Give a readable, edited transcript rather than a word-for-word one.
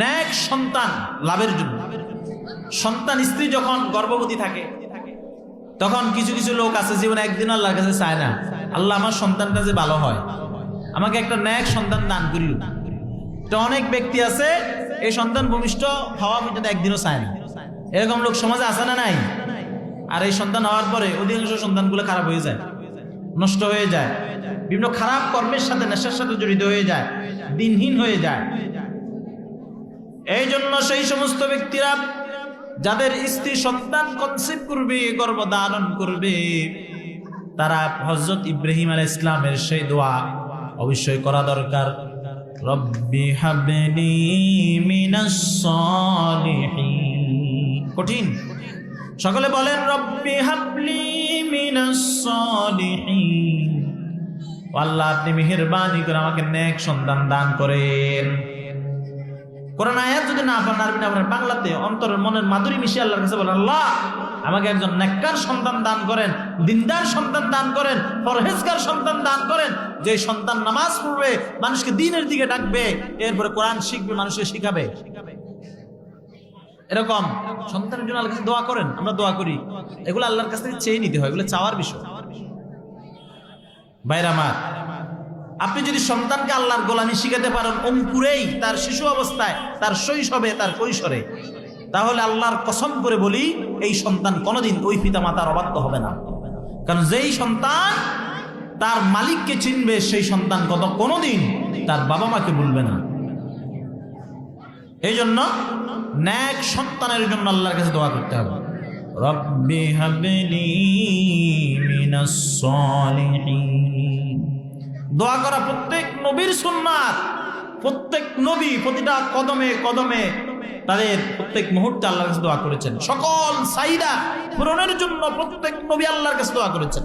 নেক সন্তান লাভের জন্য। সন্তান স্ত্রী যখন গর্ভবতী থাকে তখন কিছু কিছু লোক আছে জীবনে একদিন আল্লাহর কাছে চায় না, আল্লাহ আমার সন্তানটা যে ভালো হয়, আমাকে একটা নেক সন্তান দান করিল। তো অনেক ব্যক্তি আছে এই সন্তান ভূমিষ্ঠ হওয়া পর্যন্ত একদিনও চায় না। এরকম লোক সমাজে আছে না নাই? আর এই সন্তান হওয়ার পরে অধিকাংশ সন্তানগুলো খারাপ হয়ে যায়, নষ্ট হয়ে যায়, বিভিন্ন খারাপ কর্মের সাথে নেশার সাথে জড়িত হয়ে যায়, দিনহীন হয়ে যায়। এই জন্য সেই সমস্ত ব্যক্তিরা যাদের স্ত্রী সন্তান কনসিভ করবে, গর্ভধারণ করবে, তারা হযরত ইব্রাহিম আলাইহিস সালামের সেই দোয়া অবশ্যই করা দরকার। রব্বি হাবলি মিনাস সালিহিন। কঠিন, সকলে বলেন রব্বি হাবলি মিনাস সালিহিন। আল্লাহ আপনি মেহেরবানি করে আমাকে নেক সন্তান দান করেন। কোরআন আয়াত যদি না পারেন, আরবি না পারেন, বাংলাতে অন্তরের মনের মাধুরী মিশিয়ে আল্লাহর কাছে বলেন, আল্লাহ আমাকে একজন নেককার সন্তান দান করেন, দিনদার সন্তান দান করেন, পরহেজগার সন্তান দান করেন, যে সন্তান নামাজ পড়বে, মানুষকে দ্বীনের দিকে ডাকবে, এরপরে কোরআন শিখবে, মানুষকে শিখাবে। এরকম সন্তানের জন্য আল্লাহর কাছে দোয়া করেন। আমরা দোয়া করি, এগুলো আল্লাহর কাছ থেকে চেয়ে নিতে হয়, এগুলো চাওয়ার বিষয়। ভাইরা আমার, আপনি যদি সন্তানকে আল্লাহর গোলামি শিখাতে পারেন অঙ্কুরেই, তার শিশু অবস্থায়, তার শৈশবে, তার কৈশোরে, তাহলে আল্লাহর কসম করে বলি এই সন্তান কোনোদিন ওই পিতা মাতার অবাধ্য হবে না। কারণ যেই সন্তান তার মালিককে চিনবে, সেই সন্তান কোনোদিন তার বাবা মাকে ভুলবে না। এই জন্য নেক সন্তানের জন্য আল্লাহর কাছে দোয়া করতে হবে। রব্বি হাবলি মিনাস সালিহিন। দোয়া করা প্রত্যেক নবীর সুন্নাত। প্রত্যেক নবী প্রতিটা কদমে কদমে তাদের প্রত্যেক মুহূর্তে আল্লাহর কাছে দোয়া করেছেন। সকল চাহিদা পূরণের জন্য প্রত্যেক নবী আল্লাহর কাছে দোয়া করেছেন।